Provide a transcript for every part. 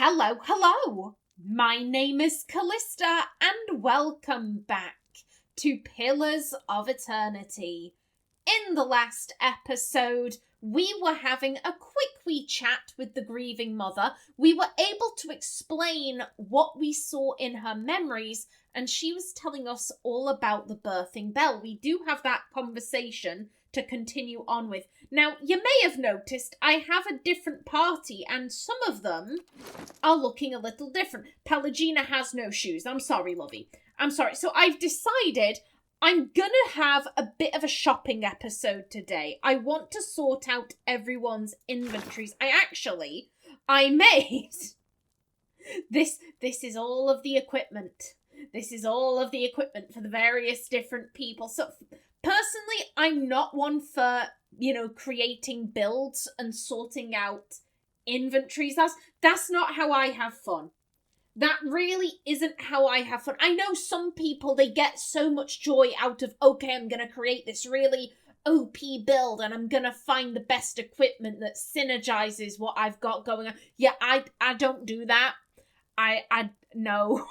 Hello. My name is Kallista, and welcome back to Pillars of Eternity. In the last episode, we were having a quick wee chat with the Grieving Mother. We were able to explain what we saw in her memories, and she was telling us all about the birthing bell. We do have that conversation to continue on with. Now, you may have noticed I have a different party, and some of them are looking a little different. Pelagina has no shoes. I'm sorry, lovey. I'm sorry. So I've decided I'm gonna have a bit of a shopping episode today. I want to sort out everyone's inventories. I made... This is all of the equipment. This is all of the equipment for the various different people. So, personally, I'm not one for, creating builds and sorting out inventories. That's not how I have fun. That really isn't how I have fun. I know some people, they get so much joy out of, okay, I'm going to create this really OP build and I'm going to find the best equipment that synergizes what I've got going on. Yeah, I don't do that. No.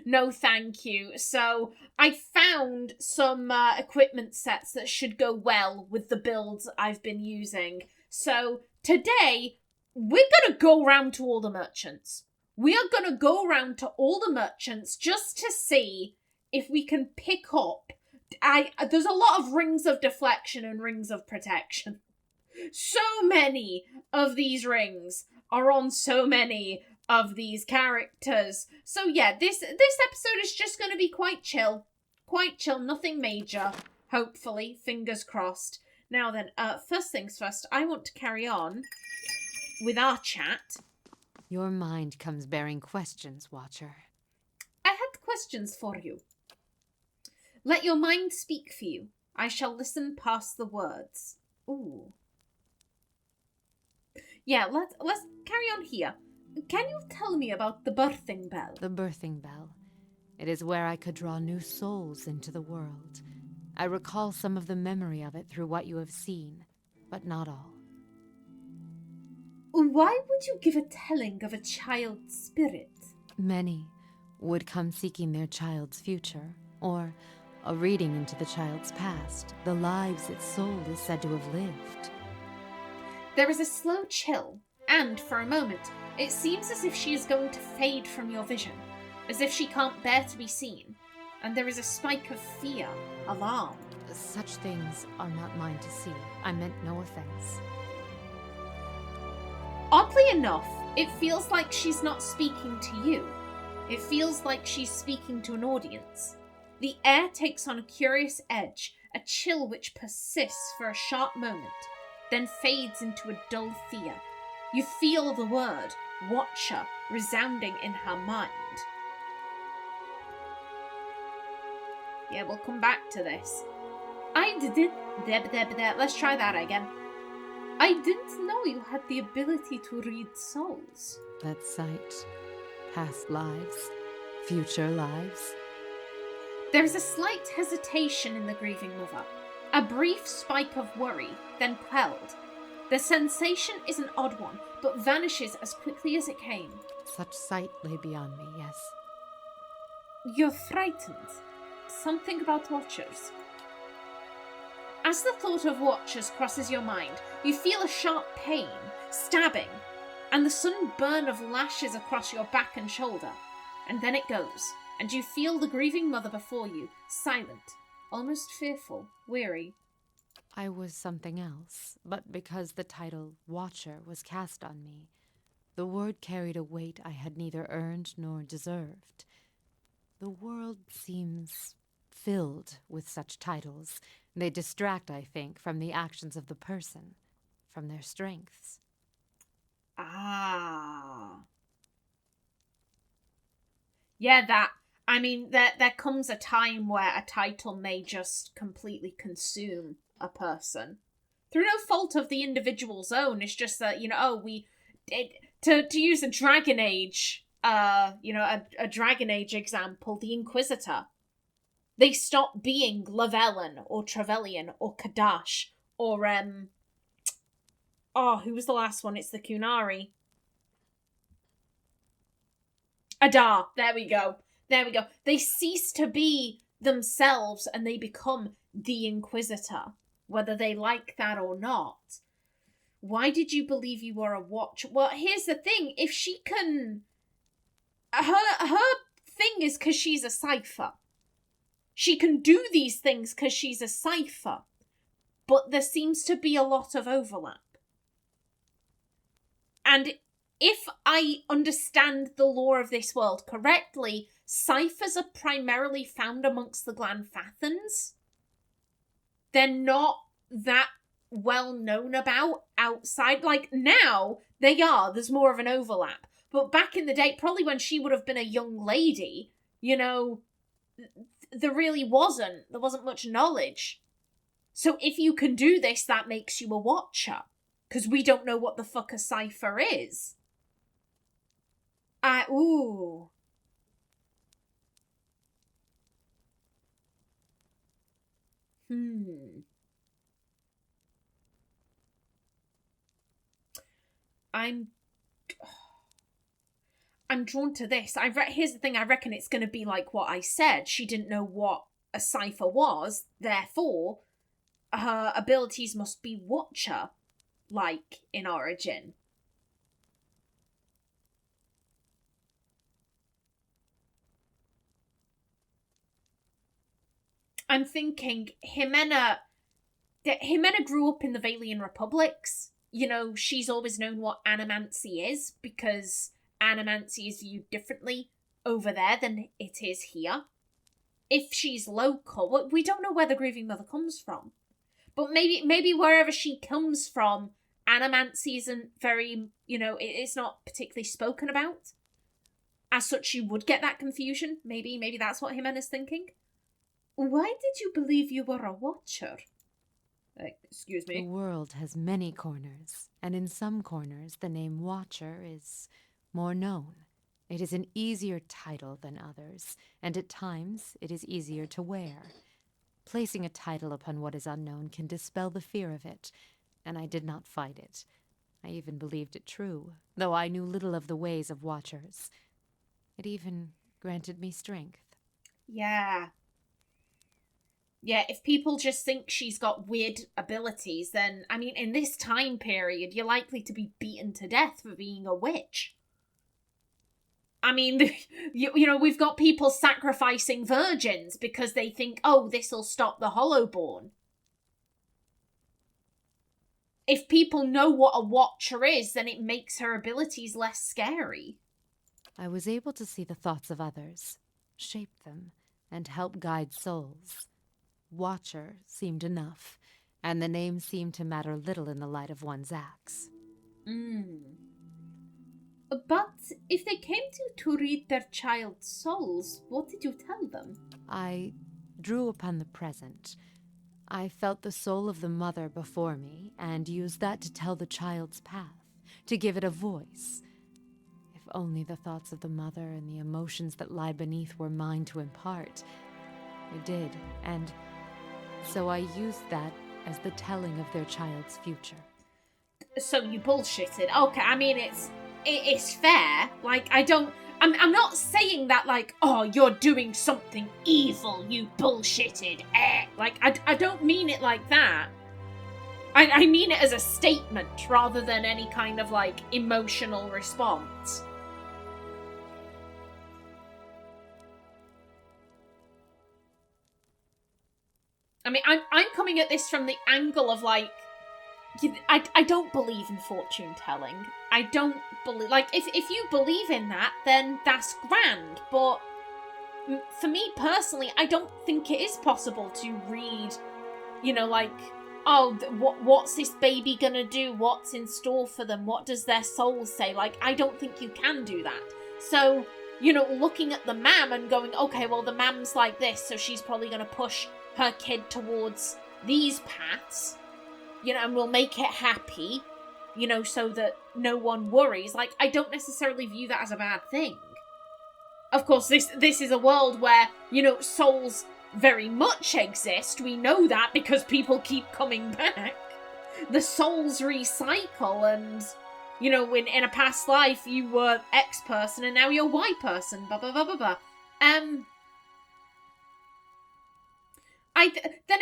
No, thank you. So I found some equipment sets that should go well with the builds I've been using. So today, we're going to go around to all the merchants. We are going to go around to all the merchants just to see if we can pick up... There's a lot of rings of deflection and rings of protection. So many of these rings are on so many of these characters. So yeah, this episode is just going to be quite chill. Quite chill, nothing major. Hopefully, fingers crossed. Now then, first things first, I want to carry on with our chat. Your mind comes bearing questions, Watcher. I had questions for you. Let your mind speak for you. I shall listen past the words. Ooh. Yeah, let's carry on here. Can you tell me about the birthing bell? The birthing bell. It is where I could draw new souls into the world. I recall some of the memory of it through what you have seen, but not all. Why would you give a telling of a child's spirit? Many would come seeking their child's future, or a reading into the child's past, the lives its soul is said to have lived. There is a slow chill, and for a moment, it seems as if she is going to fade from your vision, as if she can't bear to be seen, and there is a spike of fear, alarm. Such things are not mine to see. I meant no offense. Oddly enough, it feels like she's not speaking to you. It feels like she's speaking to an audience. The air takes on a curious edge, a chill which persists for a sharp moment, then fades into a dull fear. You feel the word, Watcher, resounding in her mind. Yeah, we'll come back to this. Let's try that again. I didn't know you had the ability to read souls. That sight, past lives, future lives. There is a slight hesitation in the Grieving Mother. A brief spike of worry, then quelled. The sensation is an odd one, but vanishes as quickly as it came. Such sight lay beyond me, yes. You're frightened. Something about Watchers. As the thought of Watchers crosses your mind, you feel a sharp pain, stabbing, and the sudden burn of lashes across your back and shoulder. And then it goes, and you feel the Grieving Mother before you, silent, almost fearful, weary. I was something else, but because the title Watcher was cast on me, the word carried a weight I had neither earned nor deserved. The world seems filled with such titles. They distract, I think, from the actions of the person, from their strengths. Ah. Yeah, there comes a time where a title may just completely consume a person. Through no fault of the individual's own. It's just that, to use a Dragon Age, a Dragon Age example, the Inquisitor. They stop being Lavellen or Trevelyan or Kadash or who was the last one? It's the Kunari. Adar. There we go. There we go. They cease to be themselves and they become the Inquisitor, whether they like that or not. Why did you believe you were a watcher? Well, here's the thing. If she can... Her thing is because she's a cipher. She can do these things because she's a cipher. But there seems to be a lot of overlap. And if I understand the lore of this world correctly, ciphers are primarily found amongst the Glanfathans. They're not that well known about outside. Like, now, they are. There's more of an overlap. But back in the day, probably when she would have been a young lady, you know, there really wasn't. There wasn't much knowledge. So if you can do this, that makes you a watcher. Because we don't know what the fuck a cipher is. Ooh. I'm drawn to this. Here's the thing, I reckon it's going to be like what I said. She didn't know what a cipher was, therefore, her abilities must be watcher-like in origin. I'm thinking Ximena grew up in the Valian Republics. You know, she's always known what animancy is, because animancy is viewed differently over there than it is here. If she's local, we don't know where the Grieving Mother comes from. But maybe wherever she comes from, animancy isn't very, you know, it's not particularly spoken about. As such, you would get that confusion. Maybe that's what Ximena's thinking. Why did you believe you were a watcher? Excuse me. The world has many corners, and in some corners the name Watcher is more known. It is an easier title than others, and at times it is easier to wear. Placing a title upon what is unknown can dispel the fear of it, and I did not fight it. I even believed it true, though I knew little of the ways of Watchers. It even granted me strength. Yeah. Yeah, if people just think she's got weird abilities, then, I mean, in this time period, you're likely to be beaten to death for being a witch. I mean, you know, we've got people sacrificing virgins because they think, oh, this'll stop the Hollowborn. If people know what a watcher is, then it makes her abilities less scary. I was able to see the thoughts of others, shape them, and help guide souls. Watcher seemed enough, and the name seemed to matter little in the light of one's acts. But if they came to read their child's souls, what did you tell them? I drew upon the present. I felt the soul of the mother before me, and used that to tell the child's path, to give it a voice. If only the thoughts of the mother and the emotions that lie beneath were mine to impart. I did, and so I used that as the telling of their child's future. So you bullshitted. Okay, I mean, it's fair. Like, I'm not saying that, like, oh, you're doing something evil, you bullshitted. Like, I don't mean it like that. I mean it as a statement rather than any kind of, like, emotional response. I mean, I'm coming at this from the angle of, like, I don't believe in fortune telling. I don't believe, like, if you believe in that, then that's grand. But for me personally, I don't think it is possible to read, you know, like, oh, what's this baby gonna do? What's in store for them? What does their soul say? Like, I don't think you can do that. So, you know, looking at the mam and going, okay, well, the mam's like this, so she's probably gonna push her kid towards these paths, you know, and we'll make it happy, you know, so that no one worries. Like, I don't necessarily view that as a bad thing. Of course, this is a world where, you know, souls very much exist. We know that because people keep coming back. The souls recycle and, you know, in a past life you were X person and now you're Y person, blah, blah, blah, blah, blah. Then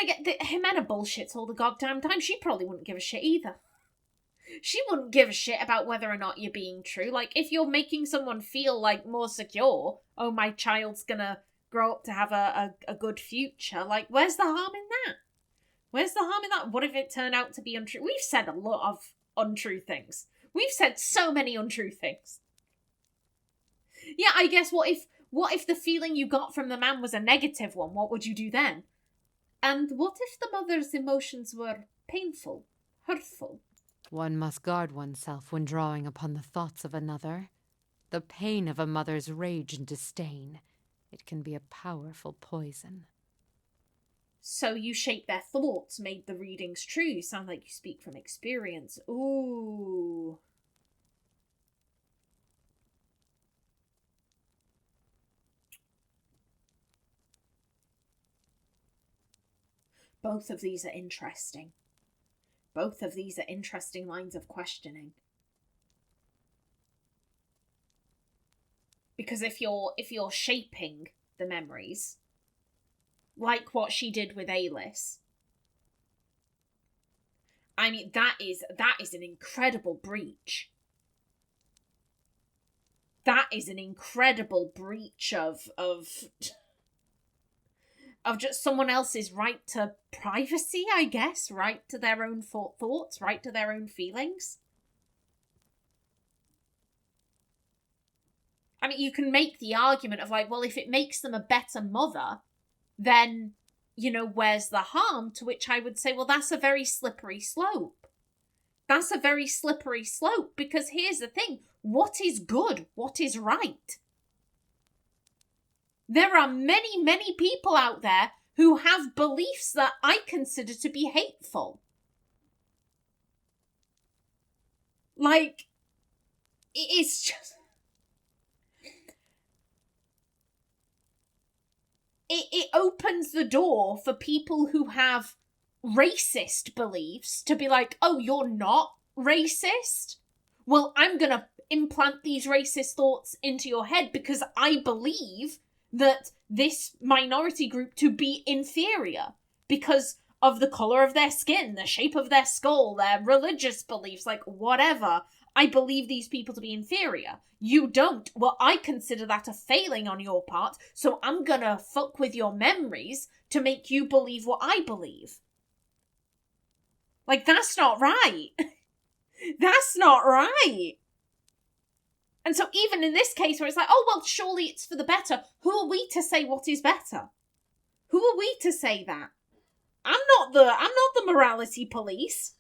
again, Ximena bullshits all the goddamn time. She probably wouldn't give a shit either. She wouldn't give a shit about whether or not you're being true. Like, if you're making someone feel, like, more secure, oh, my child's gonna grow up to have a good future, like, where's the harm in that? Where's the harm in that? What if it turned out to be untrue? We've said a lot of untrue things. We've said so many untrue things. Yeah, I guess what if the feeling you got from the man was a negative one? What would you do then? And what if the mother's emotions were painful, hurtful? One must guard oneself when drawing upon the thoughts of another. The pain of a mother's rage and disdain. It can be a powerful poison. So you shape their thoughts, made the readings true. You sound like you speak from experience. Ooh. Both of these are interesting. Both of these are interesting lines of questioning. Because if you're shaping the memories, like what she did with Alis, I mean, that is an incredible breach. That is an incredible breach of just someone else's right to privacy, I guess, right to their own thoughts, right to their own feelings. I mean, you can make the argument of like, well, if it makes them a better mother, then, you know, where's the harm? To which I would say, well, that's a very slippery slope. That's a very slippery slope, because here's the thing. What is good? What is right? There are many, many people out there who have beliefs that I consider to be hateful. Like, it's just... It opens the door for people who have racist beliefs to be like, oh, you're not racist? Well, I'm gonna implant these racist thoughts into your head because I believe that this minority group to be inferior because of the colour of their skin, the shape of their skull, their religious beliefs, like whatever. I believe these people to be inferior. You don't. Well, I consider that a failing on your part, so I'm gonna fuck with your memories to make you believe what I believe. Like, that's not right. That's not right. And so even in this case where it's like, oh, well, surely it's for the better, who are we to say what is better? Who are we to say that? I'm not the morality police.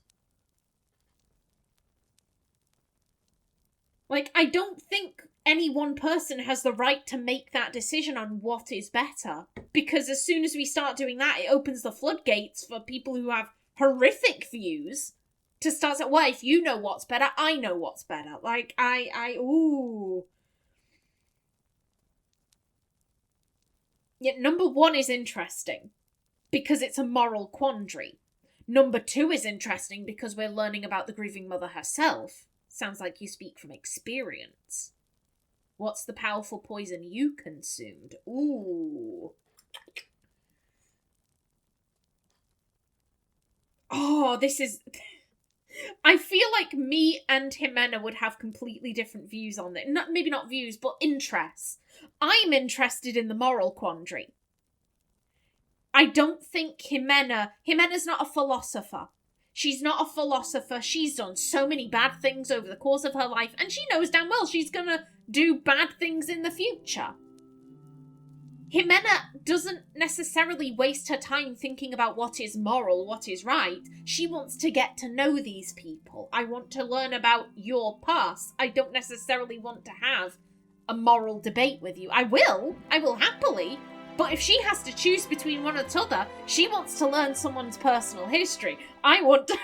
Like, I don't think any one person has the right to make that decision on what is better. Because as soon as we start doing that, it opens the floodgates for people who have horrific views to start saying, well, if you know what's better, I know what's better. Like, ooh. Yeah, number 1 is interesting because it's a moral quandary. Number 2 is interesting because we're learning about the Grieving Mother herself. Sounds like you speak from experience. What's the powerful poison you consumed? Ooh. Oh, this is... I feel like me and Ximena would have completely different views on this. Maybe not views, but interests. I'm interested in the moral quandary. I don't think Ximena's not a philosopher. She's not a philosopher. She's done so many bad things over the course of her life, and she knows damn well she's gonna do bad things in the future. Ximena doesn't necessarily waste her time thinking about what is moral, what is right. She wants to get to know these people. I want to learn about your past. I don't necessarily want to have a moral debate with you. I will happily. But if she has to choose between one or the other, she wants to learn someone's personal history. I want to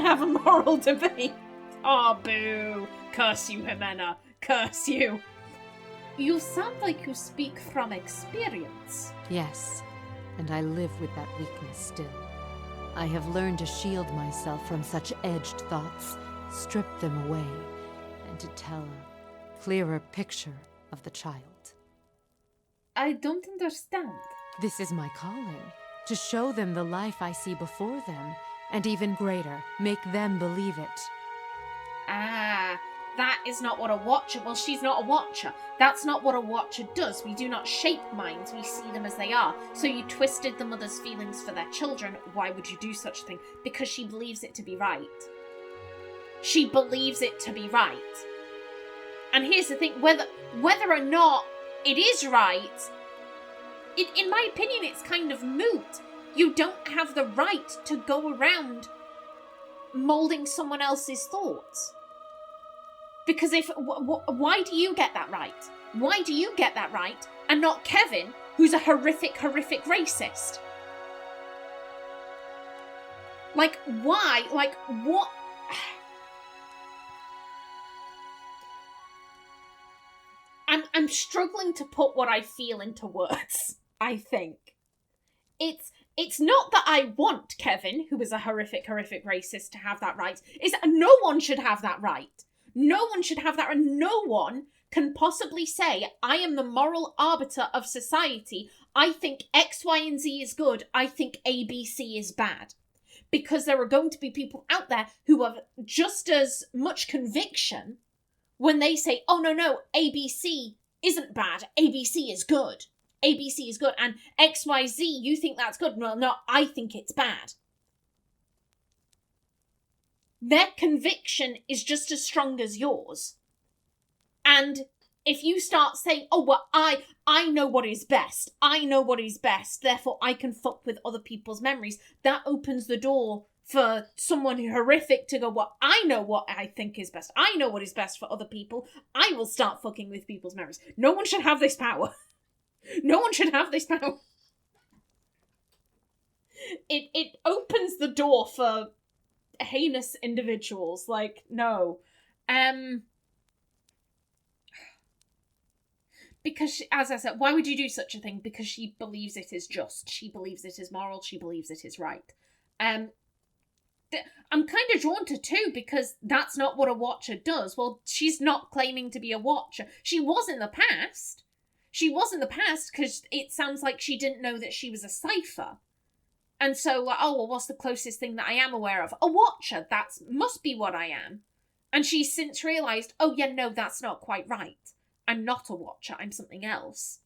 have a moral debate. Oh, boo. Curse you, Ximena. Curse you. You sound like you speak from experience. Yes, and I live with that weakness still. I have learned to shield myself from such edged thoughts, strip them away, and to tell a clearer picture of the child. I don't understand. This is my calling, to show them the life I see before them, and even greater, make them believe it. Ah, that is not what a watcher... Well, she's not a watcher. That's not what a watcher does. We do not shape minds, we see them as they are. So you twisted the mother's feelings for their children. Why would you do such a thing? Because she believes it to be right. She believes it to be right. And here's the thing, whether or not it is right, in my opinion, it's kind of moot. You don't have the right to go around moulding someone else's thoughts. Because why do you get that right? Why do you get that right and not Kevin, who's a horrific racist? Like, why? Like, what? I'm struggling to put what I feel into words, I think. It's not that I want Kevin, who is a horrific racist, to have that right. It's that no one should have that right. No one should have that, and no one can possibly say, I am the moral arbiter of society. I think X, Y, and Z is good. I think A, B, C is bad. Because there are going to be people out there who have just as much conviction when they say, oh, no, A, B, C isn't bad. A, B, C is good. A, B, C is good. And X, Y, Z, you think that's good. No, I think it's bad. Their conviction is just as strong as yours. And if you start saying, oh, well, I know what is best. I know what is best. Therefore, I can fuck with other people's memories. That opens the door for someone horrific to go, well, I know what I think is best. I know what is best for other people. I will start fucking with people's memories. No one should have this power. No one should have this power. It opens the door for heinous individuals. Like, no. Because, as I said, why would you do such a thing? Because she believes it is just. She believes it is moral. She believes it is right. I'm kind of drawn to 2 because that's not what a watcher does. Well, she's not claiming to be a watcher. She was in the past. She was in the past because it sounds like she didn't know that she was a cipher. And so, oh, well, what's the closest thing that I am aware of? A watcher. That must be what I am. And she's since realised, oh, yeah, no, that's not quite right. I'm not a watcher. I'm something else.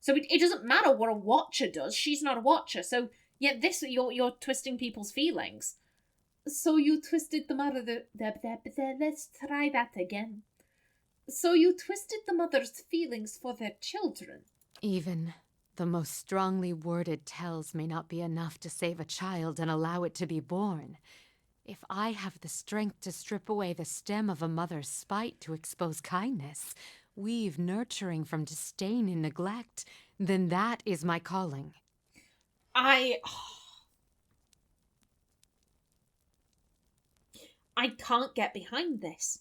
So it doesn't matter what a watcher does. She's not a watcher. So, yeah, you're twisting people's feelings. So you twisted the mother... Let's try that again. So you twisted the mother's feelings for their children. Even the most strongly worded tells may not be enough to save a child and allow it to be born. If I have the strength to strip away the stem of a mother's spite to expose kindness, weave nurturing from disdain and neglect, then that is my calling. I can't get behind this.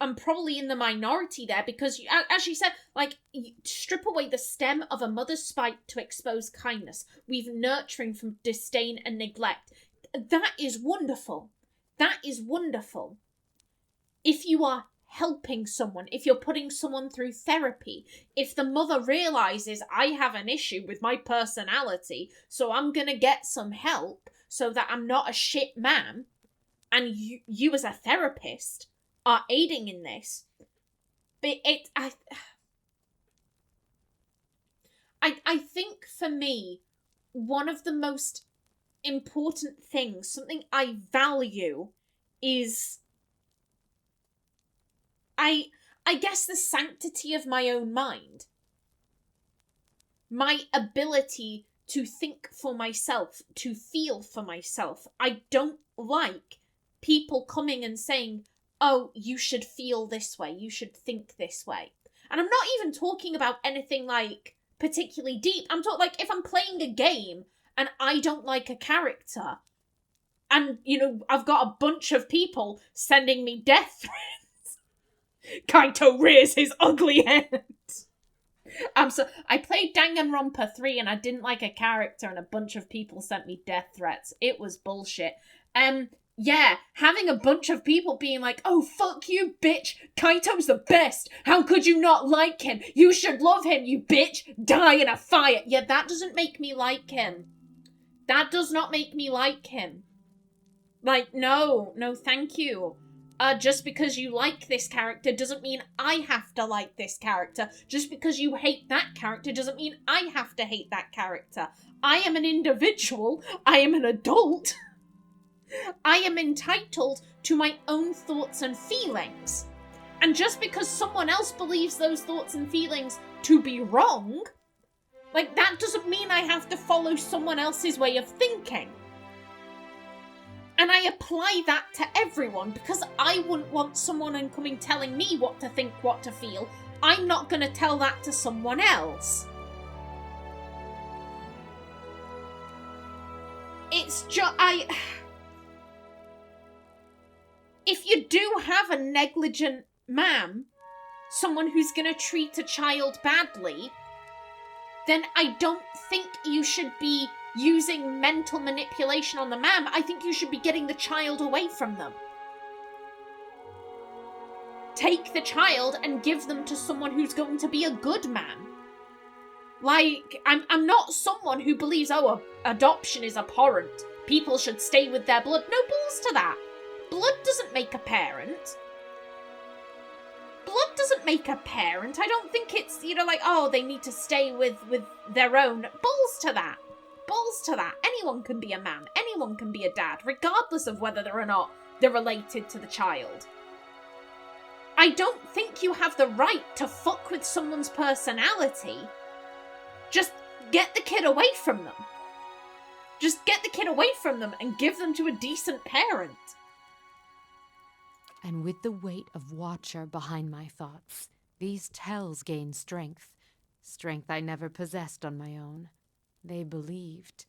I'm probably in the minority there because, as you said, you strip away the stem of a mother's spite to expose kindness. We've nurturing from disdain and neglect. That is wonderful. That is wonderful. If you are helping someone, if you're putting someone through therapy, if the mother realises I have an issue with my personality, so I'm going to get some help so that I'm not a shit man, and you as a therapist are aiding in this. But I think for me, one of the most important things, something I value, is I guess the sanctity of my own mind. My ability to think for myself, to feel for myself. I don't like people coming and saying, oh, you should feel this way, you should think this way. And I'm not even talking about anything particularly deep. I'm talking if I'm playing a game and I don't like a character, and I've got a bunch of people sending me death threats. Kaito rears his ugly head. I played Danganronpa 3 and I didn't like a character and a bunch of people sent me death threats. It was bullshit. Yeah, having a bunch of people being like, oh, fuck you, bitch. Kaito's the best. How could you not like him? You should love him, you bitch. Die in a fire. Yeah, that doesn't make me like him. That does not make me like him. Like, no, thank you. Just because you like this character doesn't mean I have to like this character. Just because you hate that character doesn't mean I have to hate that character. I am an individual. I am an adult. I am entitled to my own thoughts and feelings. And just because someone else believes those thoughts and feelings to be wrong, like, that doesn't mean I have to follow someone else's way of thinking. And I apply that to everyone because I wouldn't want someone incoming telling me what to think, what to feel. I'm not going to tell that to someone else. It's just, if you do have a negligent ma'am, someone who's going to treat a child badly, then I don't think you should be using mental manipulation on the ma'am. I think you should be getting the child away from them. Take the child and give them to someone who's going to be a good man. Like, I'm not someone who believes, oh, adoption is abhorrent. People should stay with their blood. No balls to that. Blood doesn't make a parent. Blood doesn't make a parent. I don't think it's, like, oh, they need to stay with their own. Balls to that. Balls to that. Anyone can be a man. Anyone can be a dad, regardless of whether or not they're related to the child. I don't think you have the right to fuck with someone's personality. Just get the kid away from them. Just get the kid away from them and give them to a decent parent. And with the weight of Watcher behind my thoughts, these tells gained strength. Strength I never possessed on my own. They believed.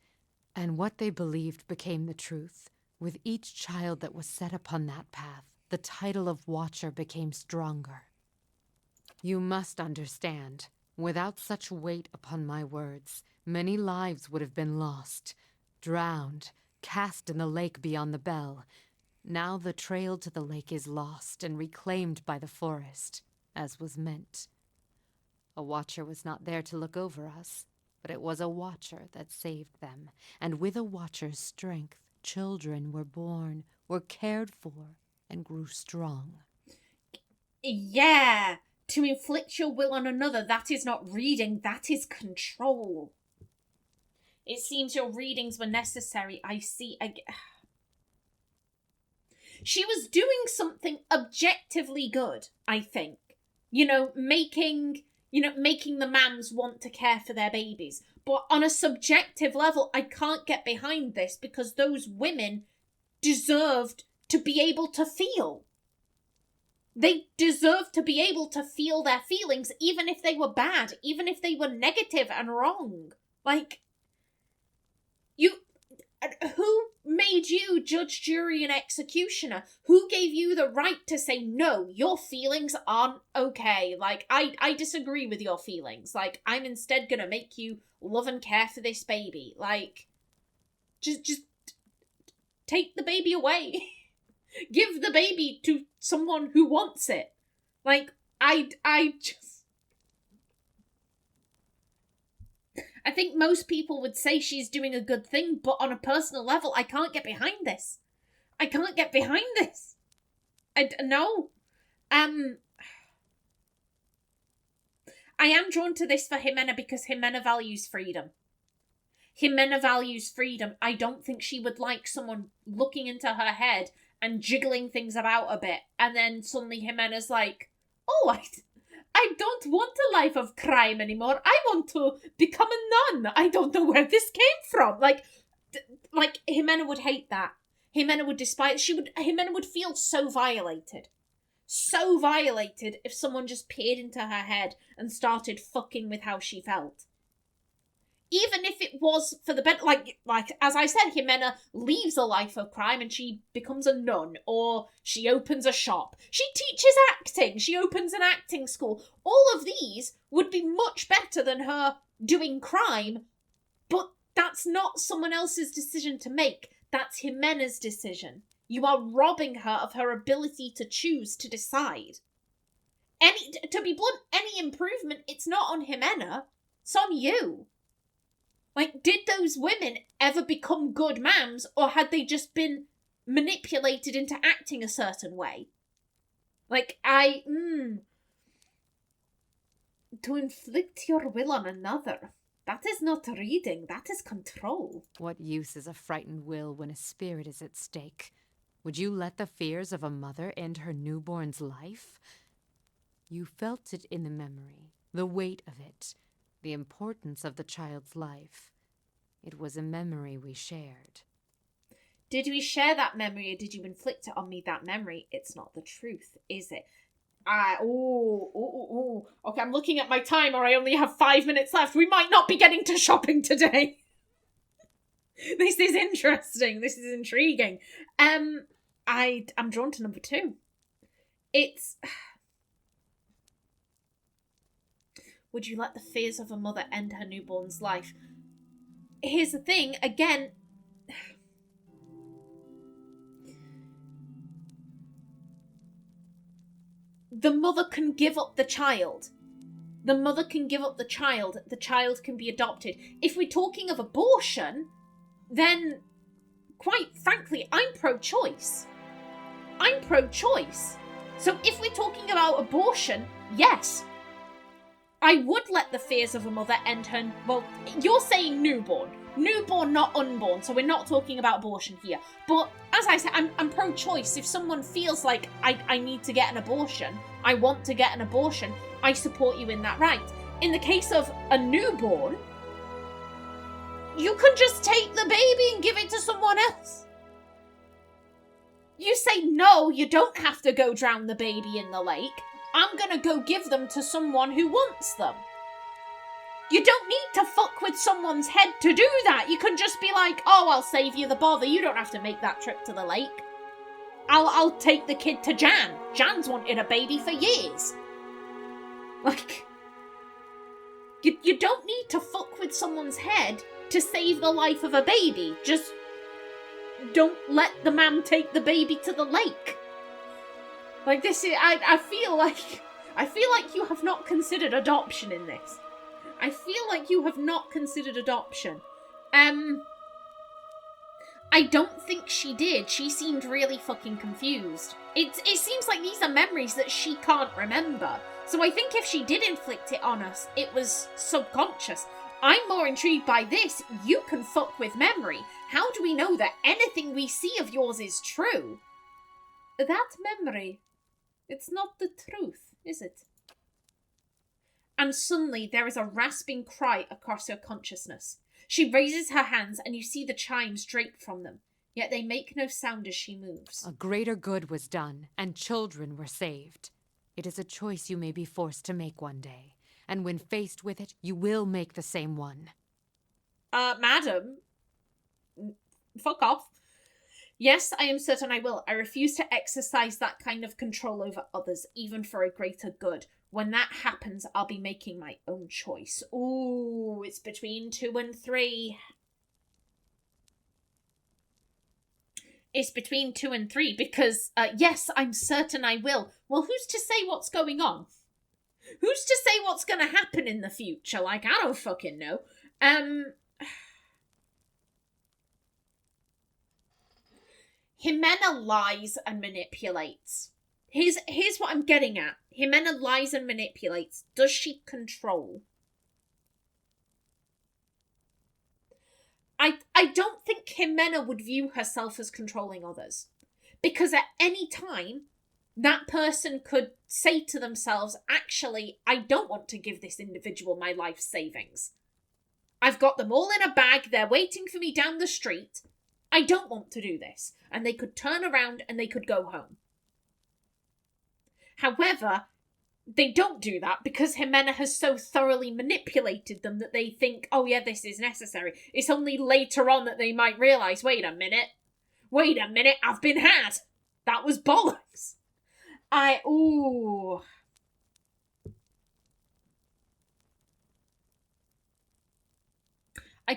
And what they believed became the truth. With each child that was set upon that path, the title of Watcher became stronger. You must understand, without such weight upon my words, many lives would have been lost, drowned, cast in the lake beyond the bell. Now the trail to the lake is lost and reclaimed by the forest, as was meant. A Watcher was not there to look over us, but it was a Watcher that saved them, and with a Watcher's strength, children were born, were cared for, and grew strong. Yeah, to inflict your will on another, that is not reading, that is control. It seems your readings were necessary. I see. She was doing something objectively good, I think. Making the mams want to care for their babies. But on a subjective level, I can't get behind this because those women deserved to be able to feel. They deserved to be able to feel their feelings, even if they were bad, even if they were negative and wrong. Like, who made you judge, jury, and executioner? Who gave you the right to say, no, your feelings aren't okay? Like, I disagree with your feelings. Like, I'm instead gonna make you love and care for this baby. Like, just take the baby away. Give the baby to someone who wants it. Like, I think most people would say she's doing a good thing, but on a personal level, I can't get behind this. I can't get behind this. No. I am drawn to this for Ximena because Ximena values freedom. Ximena values freedom. I don't think she would like someone looking into her head and jiggling things about a bit, and then suddenly Ximena's like, oh, I don't want a life of crime anymore. I want to become a nun. I don't know where this came from. Like Ximena would hate that. Ximena would despise. Ximena would feel so violated if someone just peered into her head and started fucking with how she felt. even if it was for the better, like as I said, Ximena leaves a life of crime and she becomes a nun, or she opens a shop. She teaches acting. She opens an acting school. All of these would be much better than her doing crime, but that's not someone else's decision to make. That's Ximena's decision. You are robbing her of her ability to choose, to decide. To be blunt, any improvement, it's not on Ximena. It's on you. Like, did those women ever become good mams, or had they just been manipulated into acting a certain way? Like, to inflict your will on another, that is not reading, that is control. What use is a frightened will when a spirit is at stake? Would you let the fears of a mother end her newborn's life? You felt it in the memory, the weight of it, the importance of the child's life. It was a memory we shared. Did we share that memory, or did you inflict it on me, that memory? It's not the truth, is it? Okay, I'm looking at my timer. I only have 5 minutes left. We might not be getting to shopping today. This is interesting. This is intriguing. I'm drawn to number 2. It's... Would you let the fears of a mother end her newborn's life? Here's the thing, again... The mother can give up the child. The mother can give up the child. The child can be adopted. If we're talking of abortion, then, quite frankly, I'm pro-choice. I'm pro-choice. So if we're talking about abortion, yes, I would let the fears of a mother end her... Well, you're saying newborn. Newborn, not unborn, so we're not talking about abortion here. But, as I said, I'm pro-choice. If someone feels like I need to get an abortion, I want to get an abortion, I support you in that right. In the case of a newborn, you can just take the baby and give it to someone else. You say, no, you don't have to go drown the baby in the lake. I'm gonna go give them to someone who wants them. You don't need to fuck with someone's head to do that. You can just be like, oh, I'll save you the bother. You don't have to make that trip to the lake. I'll take the kid to Jan. Jan's wanted a baby for years. Like, you don't need to fuck with someone's head to save the life of a baby. Just don't let the man take the baby to the lake. Like, this is, I feel like you have not considered adoption in this. I feel like you have not considered adoption. I don't think she did. She seemed really fucking confused. It seems like these are memories that she can't remember. So I think if she did inflict it on us, it was subconscious. I'm more intrigued by this. You can fuck with memory. How do we know that anything we see of yours is true? That memory, it's not the truth, is it? And suddenly there is a rasping cry across her consciousness. She raises her hands and you see the chimes draped from them, yet they make no sound as she moves. A greater good was done, and children were saved. It is a choice you may be forced to make one day, and when faced with it, you will make the same one. Madam, fuck off. Yes, I am certain I will. I refuse to exercise that kind of control over others, even for a greater good. When that happens, I'll be making my own choice. Ooh, it's between 2 and 3. It's between 2 and 3 because, yes, I'm certain I will. Well, who's to say what's going on? Who's to say what's going to happen in the future? Like, I don't fucking know. Ximena lies and manipulates. Here's what I'm getting at. Ximena lies and manipulates. Does she control? I don't think Ximena would view herself as controlling others. Because at any time, that person could say to themselves, actually, I don't want to give this individual my life savings. I've got them all in a bag. They're waiting for me down the street. I don't want to do this. And they could turn around and they could go home. However, they don't do that because Ximena has so thoroughly manipulated them that they think, oh yeah, this is necessary. It's only later on that they might realise, wait a minute, I've been had. That was bollocks. I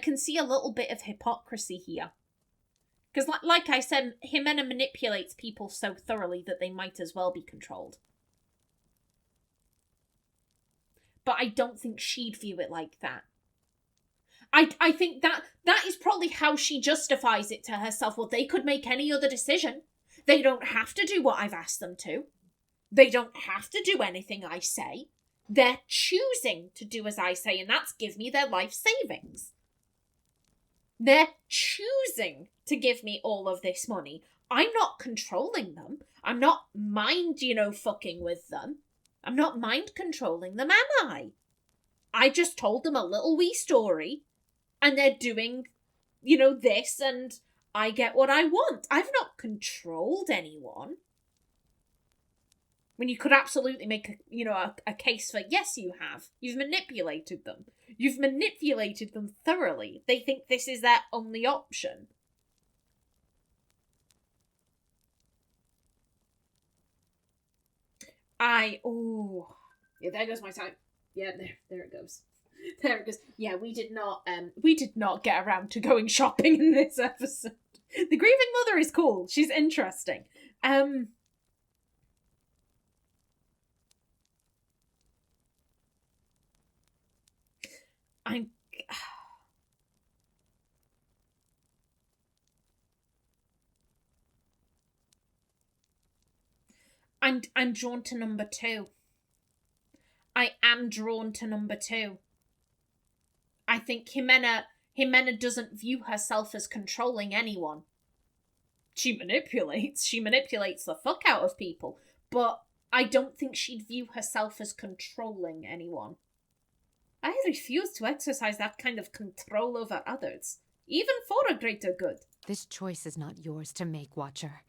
can see a little bit of hypocrisy here. Because like I said, Ximena manipulates people so thoroughly that they might as well be controlled. But I don't think she'd view it like that. I think that is probably how she justifies it to herself. Well, they could make any other decision. They don't have to do what I've asked them to. They don't have to do anything I say. They're choosing to do as I say, and that's give me their life savings. They're choosing to give me all of this money. I'm not controlling them. I'm not fucking with them. I'm not mind controlling them, am I? I just told them a little wee story, and they're doing, this, and I get what I want. I've not controlled anyone. When you could absolutely make a case for, yes, you have. You've manipulated them. You've manipulated them thoroughly. They think this is their only option. Yeah, there goes my time. Yeah, there it goes. There it goes. Yeah, we did not get around to going shopping in this episode. The Grieving Mother is cool. She's interesting. I'm drawn to number 2. I am drawn to number 2. I think Ximena doesn't view herself as controlling anyone. She manipulates the fuck out of people, but I don't think she'd view herself as controlling anyone. I refuse to exercise that kind of control over others, even for a greater good. This choice is not yours to make, Watcher.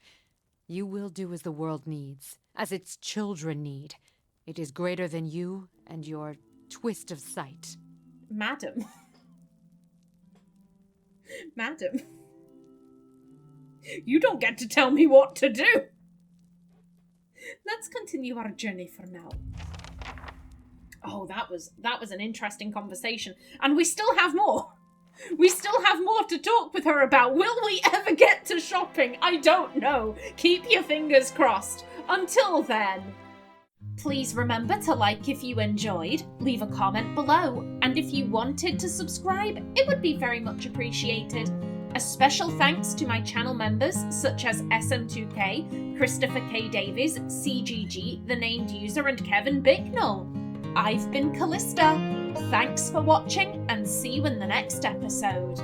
You will do as the world needs, as its children need. It is greater than you and your twist of sight. Madam. Madam. You don't get to tell me what to do. Let's continue our journey for now. Oh, that was an interesting conversation. And we still have more. We still have more to talk with her about. Will we ever get to shopping? I don't know. Keep your fingers crossed. Until then, please remember to like if you enjoyed, leave a comment below, and if you wanted to subscribe, it would be very much appreciated. A special thanks to my channel members such as SM2K, Christopher K. Davies, CGG, The Named User, and Kevin Bicknell. I've been Kallista. Thanks for watching, and see you in the next episode.